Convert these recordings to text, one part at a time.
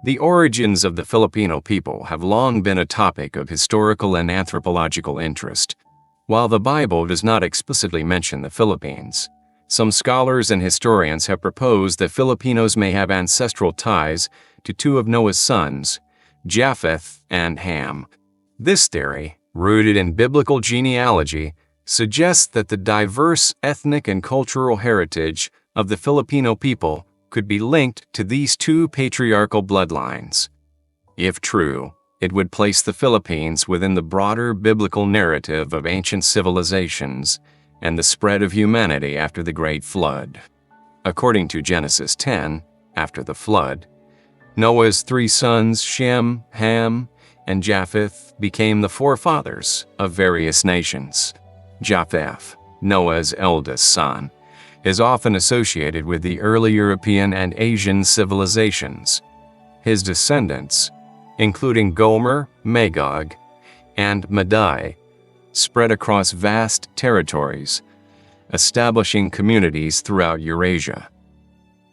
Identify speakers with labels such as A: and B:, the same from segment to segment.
A: The origins of the Filipino people have long been a topic of historical and anthropological interest. While the Bible does not explicitly mention the Philippines, some scholars and historians have proposed that Filipinos may have ancestral ties to two of Noah's sons, Japheth and Ham. This theory, rooted in biblical genealogy, suggests that the diverse ethnic and cultural heritage of the Filipino people could be linked to these two patriarchal bloodlines. If true, it would place the Philippines within the broader biblical narrative of ancient civilizations and the spread of humanity after the Great Flood. According to Genesis 10, after the flood, Noah's three sons, Shem, Ham, and Japheth, became the forefathers of various nations. Japheth, Noah's eldest son, is often associated with the early European and Asian civilizations. His descendants, including Gomer, Magog, and Madai, spread across vast territories, establishing communities throughout Eurasia.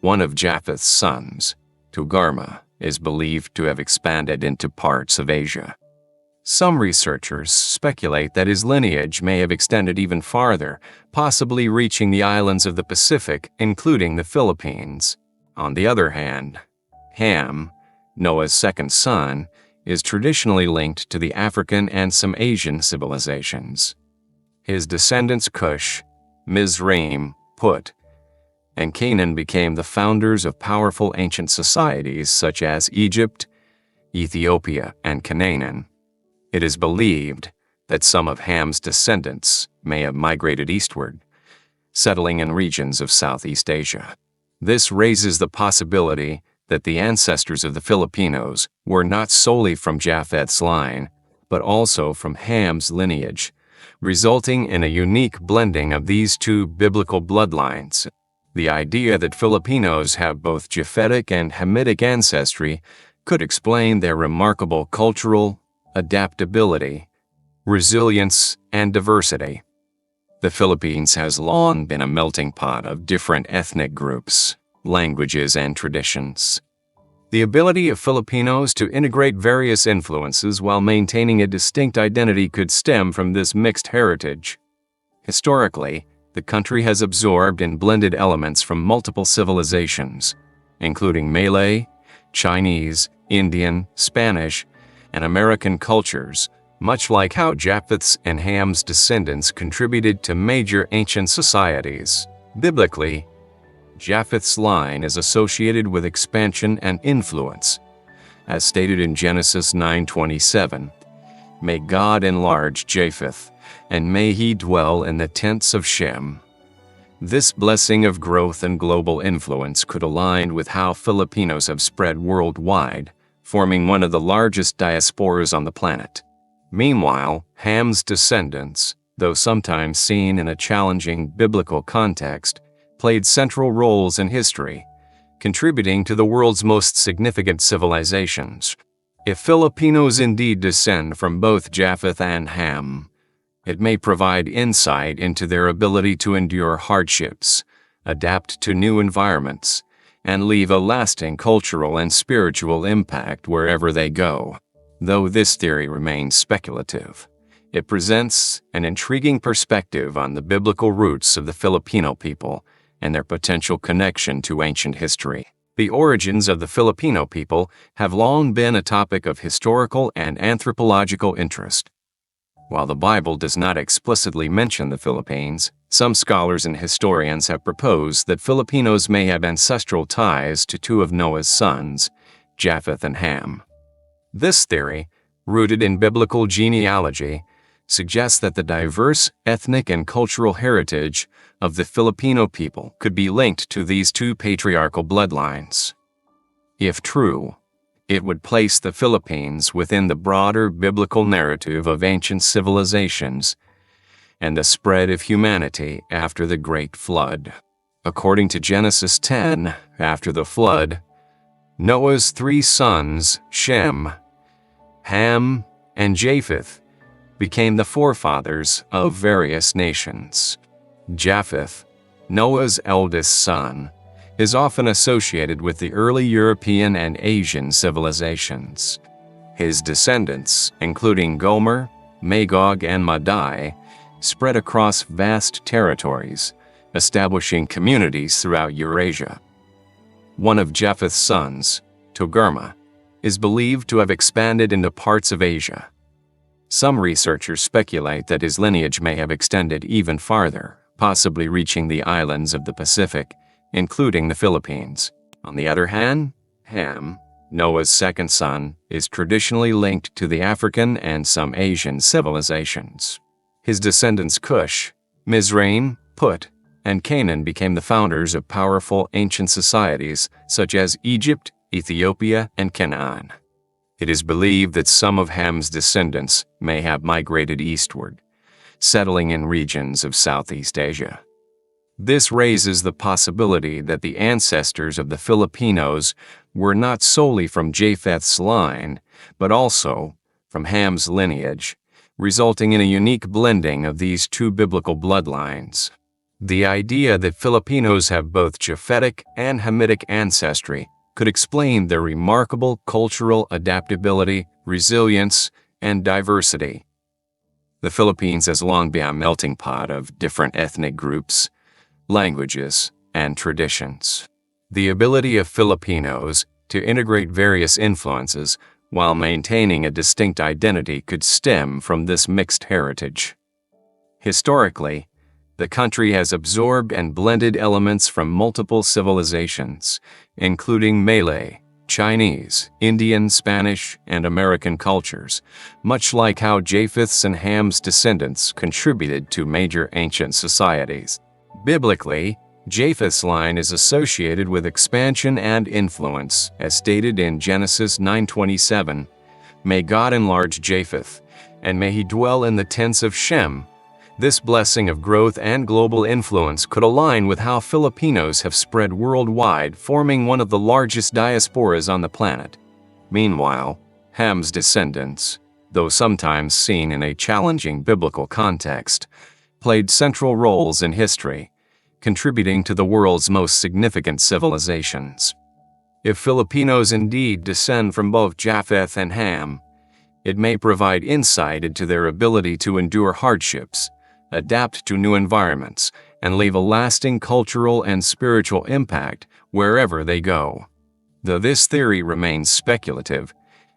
A: One of Japheth's sons, Togarmah, is believed to have expanded into parts of Asia. Some researchers speculate that his lineage may have extended even farther, possibly reaching the islands of the Pacific, including the Philippines. On the other hand, Ham, Noah's second son, is traditionally linked to the African and some Asian civilizations. His descendants Cush, Mizraim, Put, and Canaan became the founders of powerful ancient societies such as Egypt, Ethiopia, and Canaan. It is believed that some of Ham's descendants may have migrated eastward, settling in regions of Southeast Asia. This raises the possibility that the ancestors of the Filipinos were not solely from Japheth's line, but also from Ham's lineage, resulting in a unique blending of these two biblical bloodlines. The idea that Filipinos have both Japhetic and Hamitic ancestry could explain their remarkable cultural adaptability, resilience, and diversity. The Philippines has long been a melting pot of different ethnic groups, languages, and traditions. The ability of Filipinos to integrate various influences while maintaining a distinct identity could stem from this mixed heritage. Historically, the country has absorbed and blended elements from multiple civilizations, including Malay, Chinese, Indian, Spanish, and American cultures, much like how Japheth's and Ham's descendants contributed to major ancient societies. Biblically, Japheth's line is associated with expansion and influence. As stated in Genesis 9:27, "May God enlarge Japheth, and may he dwell in the tents of Shem." This blessing of growth and global influence could align with how Filipinos have spread worldwide, forming one of the largest diasporas on the planet. Meanwhile, Ham's descendants, though sometimes seen in a challenging biblical context, played central roles in history, contributing to the world's most significant civilizations. If Filipinos indeed descend from both Japheth and Ham, it may provide insight into their ability to endure hardships, adapt to new environments, and leave a lasting cultural and spiritual impact wherever they go. Though this theory remains speculative, it presents an intriguing perspective on the biblical roots of the Filipino people and their potential connection to ancient history. The origins of the Filipino people have long been a topic of historical and anthropological interest. While the Bible does not explicitly mention the Philippines, some scholars and historians have proposed that Filipinos may have ancestral ties to two of Noah's sons, Japheth and Ham. This theory, rooted in biblical genealogy, suggests that the diverse ethnic and cultural heritage of the Filipino people could be linked to these two patriarchal bloodlines. If true, it would place the Philippines within the broader biblical narrative of ancient civilizations and the spread of humanity after the Great Flood. According to Genesis 10, after the flood, Noah's three sons, Shem, Ham, and Japheth, became the forefathers of various nations. Japheth, Noah's eldest son, is often associated with the early European and Asian civilizations. His descendants, including Gomer, Magog, and Madai, spread across vast territories, establishing communities throughout Eurasia. One of Japheth's sons, Togarmah, is believed to have expanded into parts of Asia. Some researchers speculate that his lineage may have extended even farther, possibly reaching the islands of the Pacific, including the Philippines. On the other hand, Ham, Noah's second son, is traditionally linked to the African and some Asian civilizations. His descendants Cush, Mizraim, Put, and Canaan became the founders of powerful ancient societies such as Egypt, Ethiopia, and Canaan. It is believed that some of Ham's descendants may have migrated eastward, settling in regions of Southeast Asia. This raises the possibility that the ancestors of the Filipinos were not solely from Japheth's line, but also from Ham's lineage, resulting in a unique blending of these two biblical bloodlines. The idea that Filipinos have both Japhetic and Hamitic ancestry could explain their remarkable cultural adaptability, resilience, and diversity. The Philippines has long been a melting pot of different ethnic groups, languages, and traditions. The ability of Filipinos to integrate various influences while maintaining a distinct identity could stem from this mixed heritage. Historically, the country has absorbed and blended elements from multiple civilizations, including Malay, Chinese, Indian, Spanish, and American cultures, much like how Japheth's and Ham's descendants contributed to major ancient societies. Biblically, Japheth's line is associated with expansion and influence, as stated in Genesis 9:27. May God enlarge Japheth, and may he dwell in the tents of Shem. This blessing of growth and global influence could align with how Filipinos have spread worldwide, forming one of the largest diasporas on the planet. Meanwhile, Ham's descendants, though sometimes seen in a challenging biblical context, played central roles in history, contributing to the world's most significant civilizations. If Filipinos indeed descend from both Japheth and Ham, it may provide insight into their ability to endure hardships, adapt to new environments, and leave a lasting cultural and spiritual impact wherever they go. Though this theory remains speculative,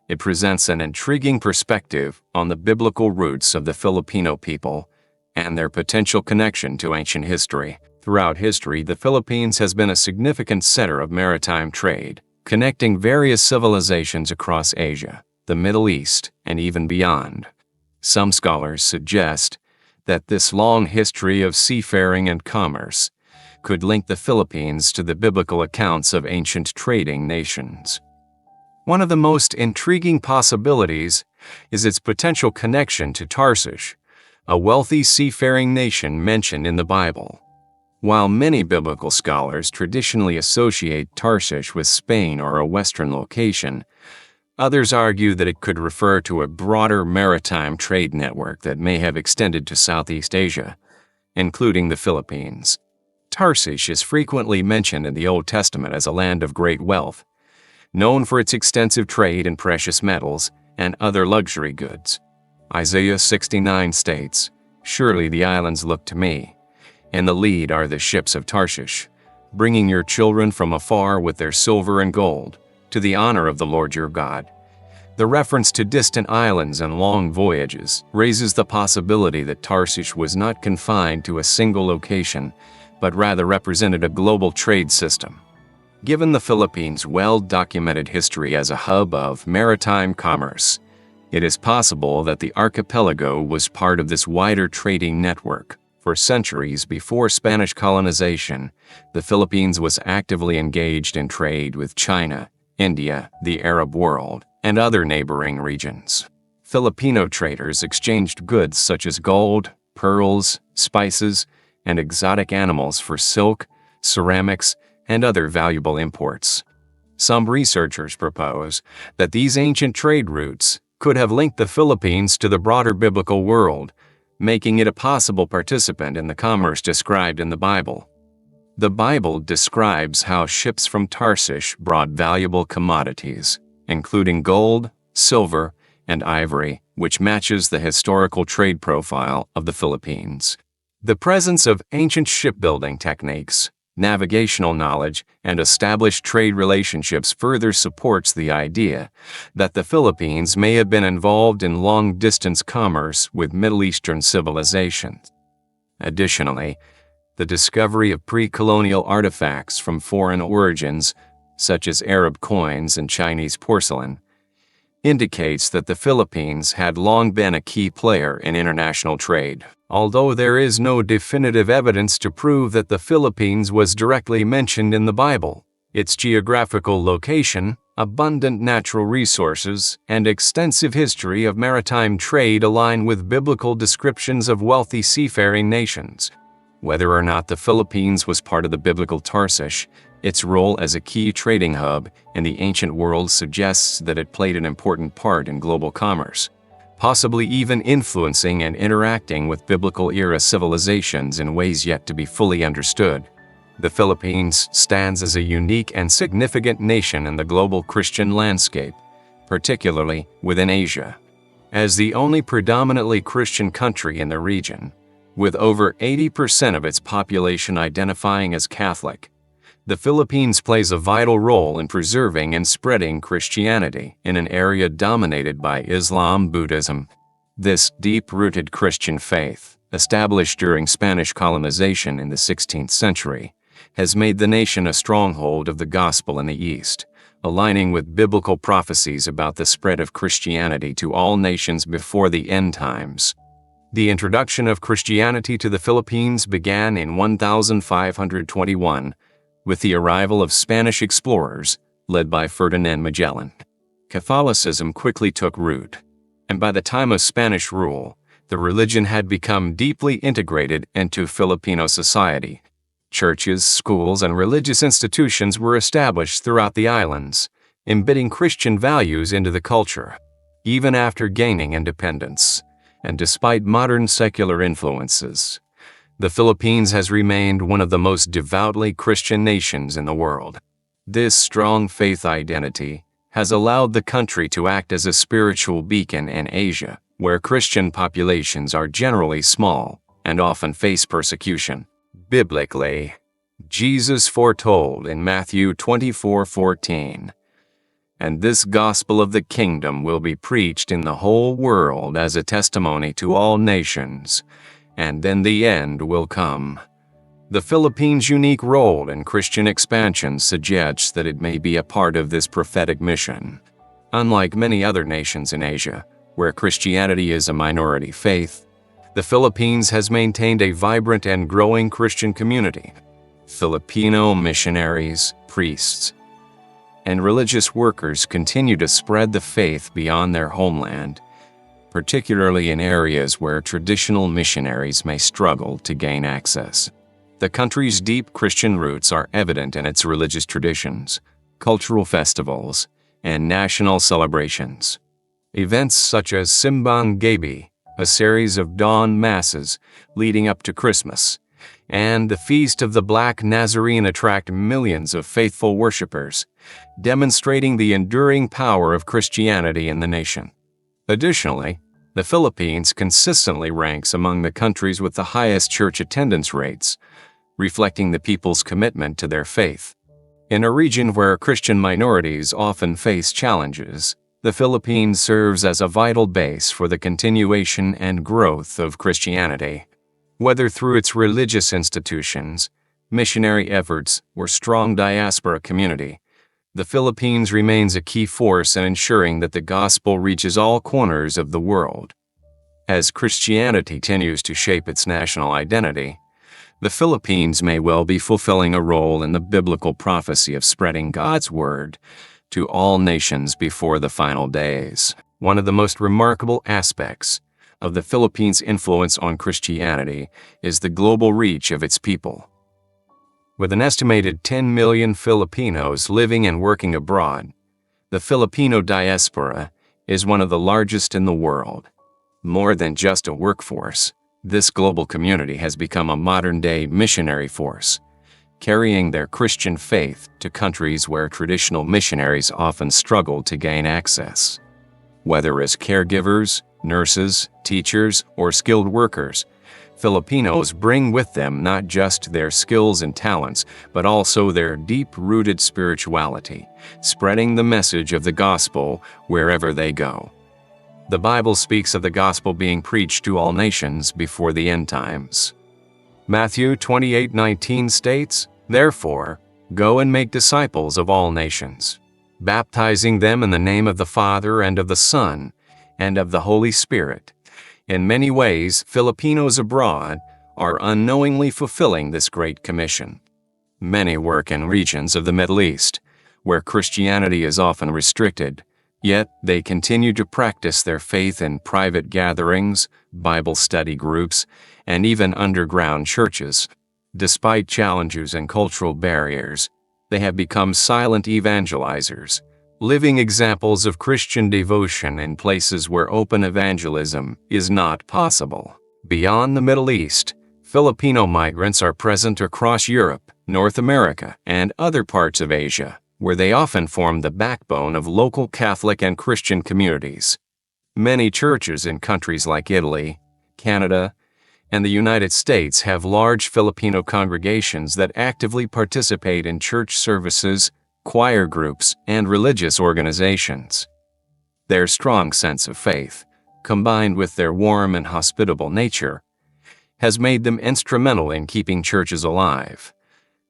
A: it presents an intriguing perspective on the biblical roots of the Filipino people and their potential connection to ancient history. Throughout history, the Philippines has been a significant center of maritime trade, connecting various civilizations across Asia, the Middle East, and even beyond. Some scholars suggest that this long history of seafaring and commerce could link the Philippines to the biblical accounts of ancient trading nations. One of the most intriguing possibilities is its potential connection to Tarshish, a wealthy seafaring nation mentioned in the Bible. While many biblical scholars traditionally associate Tarshish with Spain or a Western location, others argue that it could refer to a broader maritime trade network that may have extended to Southeast Asia, including the Philippines. Tarshish is frequently mentioned in the Old Testament as a land of great wealth, known for its extensive trade in precious metals and other luxury goods. Isaiah 69 states, "Surely the islands look to me. In the lead are the ships of Tarshish, bringing your children from afar with their silver and gold, to the honor of the Lord your God." The reference to distant islands and long voyages raises the possibility that Tarshish was not confined to a single location, but rather represented a global trade system. Given the Philippines' well-documented history as a hub of maritime commerce, it is possible that the archipelago was part of this wider trading network. For centuries before Spanish colonization, the Philippines was actively engaged in trade with China, India, the Arab world, and other neighboring regions. Filipino traders exchanged goods such as gold, pearls, spices, and exotic animals for silk, ceramics, and other valuable imports. Some researchers propose that these ancient trade routes could have linked the Philippines to the broader biblical world, making it a possible participant in the commerce described in the Bible. The Bible describes how ships from Tarshish brought valuable commodities, including gold, silver, and ivory, which matches the historical trade profile of the Philippines. The presence of ancient shipbuilding techniques, navigational knowledge, and established trade relationships further supports the idea that the Philippines may have been involved in long-distance commerce with Middle Eastern civilizations. Additionally, the discovery of pre-colonial artifacts from foreign origins, such as Arab coins and Chinese porcelain, indicates that the Philippines had long been a key player in international trade. Although there is no definitive evidence to prove that the Philippines was directly mentioned in the Bible, its geographical location, abundant natural resources, and extensive history of maritime trade align with biblical descriptions of wealthy seafaring nations. Whether or not the Philippines was part of the biblical Tarshish, its role as a key trading hub in the ancient world suggests that it played an important part in global commerce, possibly even influencing and interacting with biblical-era civilizations in ways yet to be fully understood. The Philippines stands as a unique and significant nation in the global Christian landscape, particularly within Asia. As the only predominantly Christian country in the region, with over 80% of its population identifying as Catholic, the Philippines plays a vital role in preserving and spreading Christianity in an area dominated by Islam Buddhism. This deep-rooted Christian faith, established during Spanish colonization in the 16th century, has made the nation a stronghold of the gospel in the East, aligning with biblical prophecies about the spread of Christianity to all nations before the end times. The introduction of Christianity to the Philippines began in 1521 with the arrival of Spanish explorers led by Ferdinand Magellan. Catholicism quickly took root, and by the time of Spanish rule, the religion had become deeply integrated into Filipino society. Churches, schools, and religious institutions were established throughout the islands, embedding Christian values into the culture. Even after gaining independence, and despite modern secular influences, the Philippines has remained one of the most devoutly Christian nations in the world. This strong faith identity has allowed the country to act as a spiritual beacon in Asia, where Christian populations are generally small and often face persecution. Biblically, Jesus foretold in Matthew 24:14, "And this gospel of the kingdom will be preached in the whole world as a testimony to all nations, and then the end will come." The Philippines' unique role in Christian expansion suggests that it may be a part of this prophetic mission. Unlike many other nations in Asia, where Christianity is a minority faith, the Philippines has maintained a vibrant and growing Christian community. Filipino missionaries, priests, and religious workers continue to spread the faith beyond their homeland, particularly in areas where traditional missionaries may struggle to gain access. The country's deep Christian roots are evident in its religious traditions, cultural festivals, and national celebrations. Events such as Simbang Gabi, a series of dawn masses leading up to Christmas, and the Feast of the Black Nazarene attract millions of faithful worshipers, demonstrating the enduring power of Christianity in the nation. Additionally, the Philippines consistently ranks among the countries with the highest church attendance rates, reflecting the people's commitment to their faith. In a region where Christian minorities often face challenges, the Philippines serves as a vital base for the continuation and growth of Christianity. Whether through its religious institutions, missionary efforts, or strong diaspora community, the Philippines remains a key force in ensuring that the gospel reaches all corners of the world. As Christianity continues to shape its national identity, the Philippines may well be fulfilling a role in the biblical prophecy of spreading God's word to all nations before the final days. One of the most remarkable aspects of the Philippines' influence on Christianity is the global reach of its people. With an estimated 10 million Filipinos living and working abroad, the Filipino diaspora is one of the largest in the world. More than just a workforce, this global community has become a modern-day missionary force, carrying their Christian faith to countries where traditional missionaries often struggled to gain access. Whether as caregivers, nurses, teachers, or skilled workers, Filipinos bring with them not just their skills and talents, but also their deep-rooted spirituality, spreading the message of the gospel wherever they go. The Bible speaks of the gospel being preached to all nations before the end times. Matthew 28:19 states, "Therefore, go and make disciples of all nations, baptizing them in the name of the Father and of the Son and of the Holy Spirit." In many ways, Filipinos abroad are unknowingly fulfilling this great commission. Many work in regions of the Middle East, where Christianity is often restricted, yet they continue to practice their faith in private gatherings, Bible study groups, and even underground churches. Despite challenges and cultural barriers, they have become silent evangelizers, living examples of Christian devotion in places where open evangelism is not possible. Beyond the Middle East, Filipino migrants are present across Europe, North America, and other parts of Asia, where they often form the backbone of local Catholic and Christian communities. Many churches in countries like Italy, Canada, and the United States have large Filipino congregations that actively participate in church services, choir groups, and religious organizations. Their strong sense of faith, combined with their warm and hospitable nature, has made them instrumental in keeping churches alive,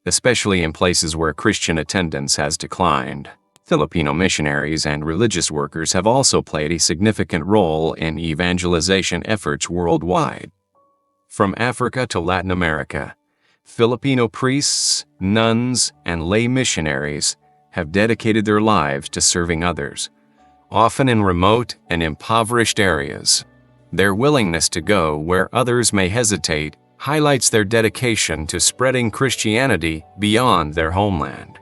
A: especially in places where Christian attendance has declined. Filipino missionaries and religious workers have also played a significant role in evangelization efforts worldwide. From Africa to Latin America, Filipino priests, nuns, and lay missionaries have dedicated their lives to serving others, often in remote and impoverished areas. Their willingness to go where others may hesitate highlights their dedication to spreading Christianity beyond their homeland.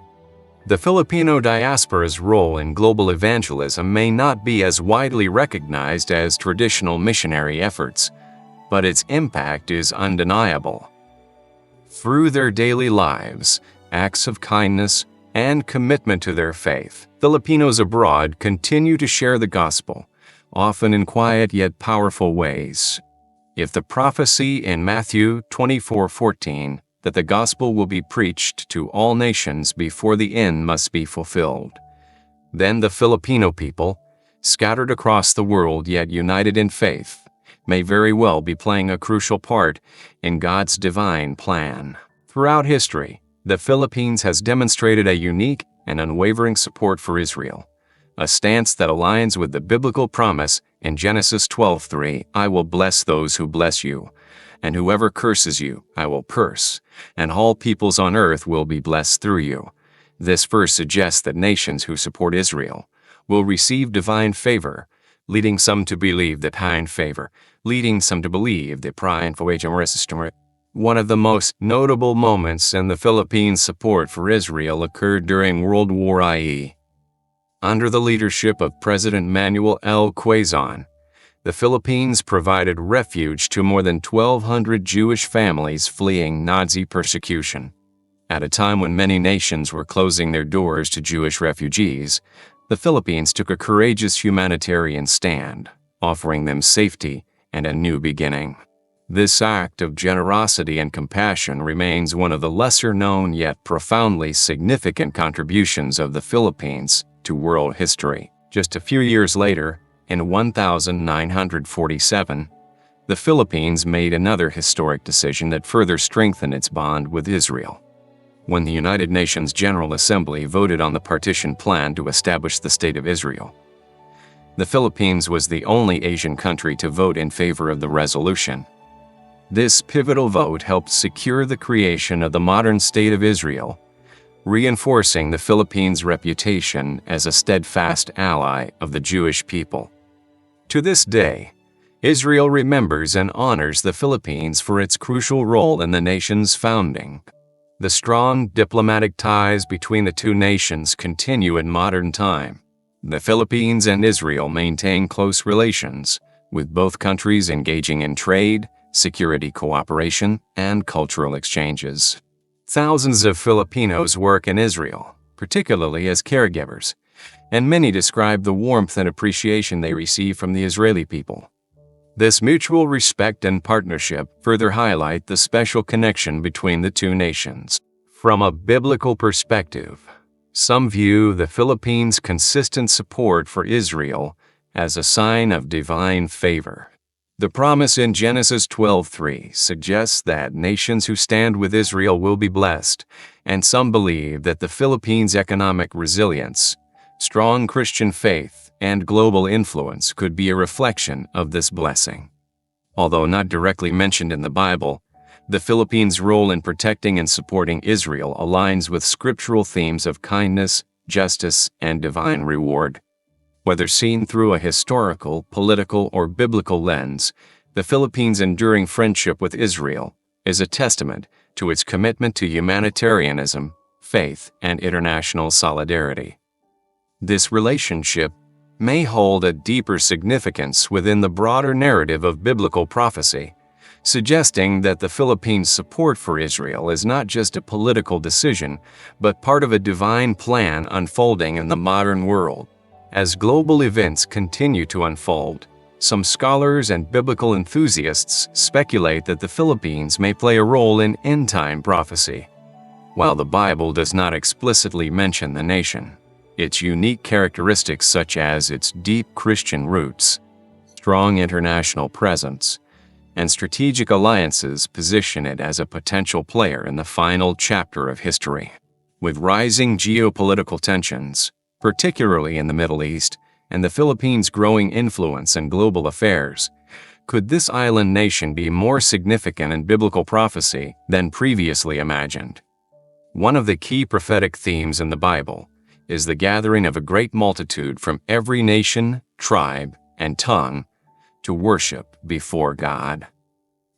A: The Filipino diaspora's role in global evangelism may not be as widely recognized as traditional missionary efforts, but its impact is undeniable. Through their daily lives, acts of kindness, and commitment to their faith, Filipinos abroad continue to share the gospel, often in quiet yet powerful ways. If the prophecy in Matthew 24:14 that the gospel will be preached to all nations before the end must be fulfilled, then the Filipino people, scattered across the world yet united in faith, may very well be playing a crucial part in God's divine plan. Throughout history, the Philippines has demonstrated a unique and unwavering support for Israel, a stance that aligns with the biblical promise in Genesis 12:3, "I will bless those who bless you, and whoever curses you, I will curse, and all peoples on earth will be blessed through you." This verse suggests that nations who support Israel will receive divine favor, leading some to believe that divine favor, leading some to believe that pride for One of the most notable moments in the Philippines' support for Israel occurred during World War I. Under the leadership of President Manuel L. Quezon, the Philippines provided refuge to more than 1,200 Jewish families fleeing Nazi persecution. At a time when many nations were closing their doors to Jewish refugees, the Philippines took a courageous humanitarian stand, offering them safety and a new beginning. This act of generosity and compassion remains one of the lesser-known yet profoundly significant contributions of the Philippines to world history. Just a few years later, in 1947, the Philippines made another historic decision that further strengthened its bond with Israel. When the United Nations General Assembly voted on the partition plan to establish the State of Israel, the Philippines was the only Asian country to vote in favor of the resolution. This pivotal vote helped secure the creation of the modern State of Israel, reinforcing the Philippines' reputation as a steadfast ally of the Jewish people. To this day, Israel remembers and honors the Philippines for its crucial role in the nation's founding. The strong diplomatic ties between the two nations continue in modern time. The Philippines and Israel maintain close relations, with both countries engaging in trade, security cooperation, and cultural exchanges. Thousands of Filipinos work in Israel, particularly as caregivers, and many describe the warmth and appreciation they receive from the Israeli people. This mutual respect and partnership further highlight the special connection between the two nations. From a biblical perspective, some view the Philippines' consistent support for Israel as a sign of divine favor. The promise in Genesis 12:3 suggests that nations who stand with Israel will be blessed, and some believe that the Philippines' economic resilience, strong Christian faith, and global influence could be a reflection of this blessing. Although not directly mentioned in the Bible, the Philippines' role in protecting and supporting Israel aligns with scriptural themes of kindness, justice, and divine reward. Whether seen through a historical, political, or biblical lens, the Philippines' enduring friendship with Israel is a testament to its commitment to humanitarianism, faith, and international solidarity. This relationship may hold a deeper significance within the broader narrative of biblical prophecy, suggesting that the Philippines' support for Israel is not just a political decision, but part of a divine plan unfolding in the modern world. As global events continue to unfold, some scholars and biblical enthusiasts speculate that the Philippines may play a role in end-time prophecy. While the Bible does not explicitly mention the nation, its unique characteristics such as its deep Christian roots, strong international presence, and strategic alliances position it as a potential player in the final chapter of history. With rising geopolitical tensions, particularly in the Middle East, and the Philippines' growing influence in global affairs, could this island nation be more significant in biblical prophecy than previously imagined? One of the key prophetic themes in the Bible is the gathering of a great multitude from every nation, tribe, and tongue to worship before God.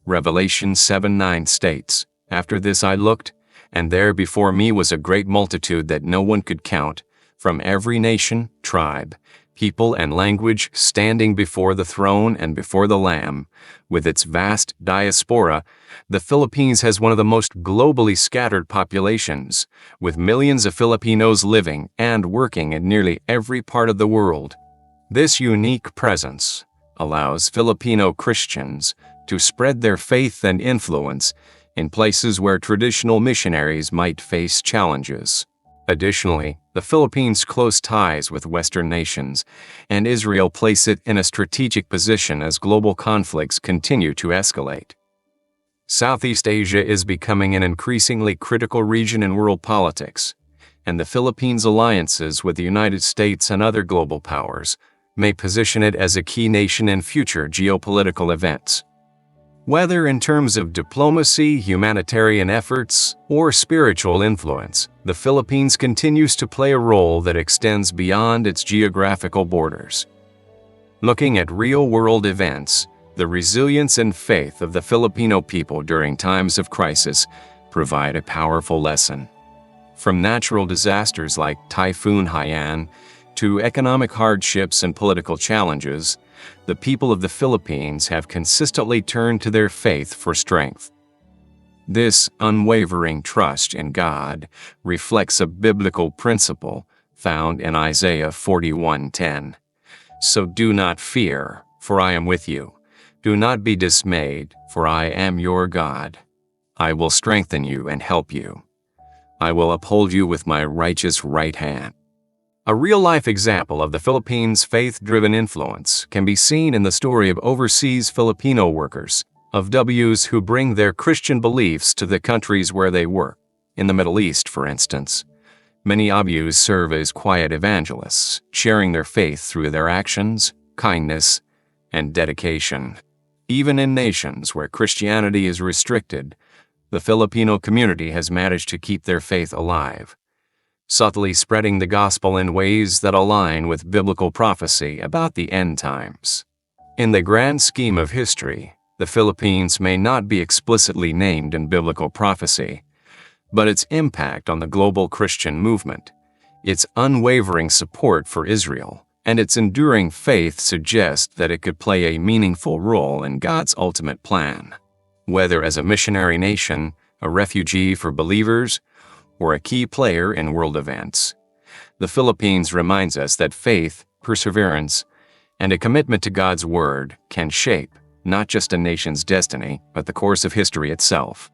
A: Revelation 7:9 states, "After this I looked, and there before me was a great multitude that no one could count, from every nation, tribe, people, and language, standing before the throne and before the Lamb." With its vast diaspora, the Philippines has one of the most globally scattered populations, with millions of Filipinos living and working in nearly every part of the world. This unique presence allows Filipino Christians to spread their faith and influence in places where traditional missionaries might face challenges. Additionally, the Philippines' close ties with Western nations and Israel place it in a strategic position as global conflicts continue to escalate. Southeast Asia is becoming an increasingly critical region in world politics, and the Philippines' alliances with the United States and other global powers may position it as a key nation in future geopolitical events. Whether in terms of diplomacy, humanitarian efforts, or spiritual influence, the Philippines continues to play a role that extends beyond its geographical borders. Looking at real-world events, the resilience and faith of the Filipino people during times of crisis provide a powerful lesson. From natural disasters like Typhoon Haiyan to economic hardships and political challenges, the people of the Philippines have consistently turned to their faith for strength. This unwavering trust in God reflects a biblical principle found in Isaiah 41:10. "So do not fear, for I am with you. Do not be dismayed, for I am your God. I will strengthen you and help you. I will uphold you with my righteous right hand." A real-life example of the Philippines' faith-driven influence can be seen in the story of overseas Filipino workers, of Ws who bring their Christian beliefs to the countries where they work. In the Middle East, for instance, many Ws serve as quiet evangelists, sharing their faith through their actions, kindness, and dedication. Even in nations where Christianity is restricted, the Filipino community has managed to keep their faith alive, subtly spreading the gospel in ways that align with biblical prophecy about the end times. In the grand scheme of history, the Philippines may not be explicitly named in biblical prophecy, but its impact on the global Christian movement, its unwavering support for Israel, and its enduring faith suggest that it could play a meaningful role in God's ultimate plan. Whether as a missionary nation, a refugee for believers, or a key player in world events. The Philippines reminds us that faith, perseverance, and a commitment to God's Word can shape not just a nation's destiny, but the course of history itself.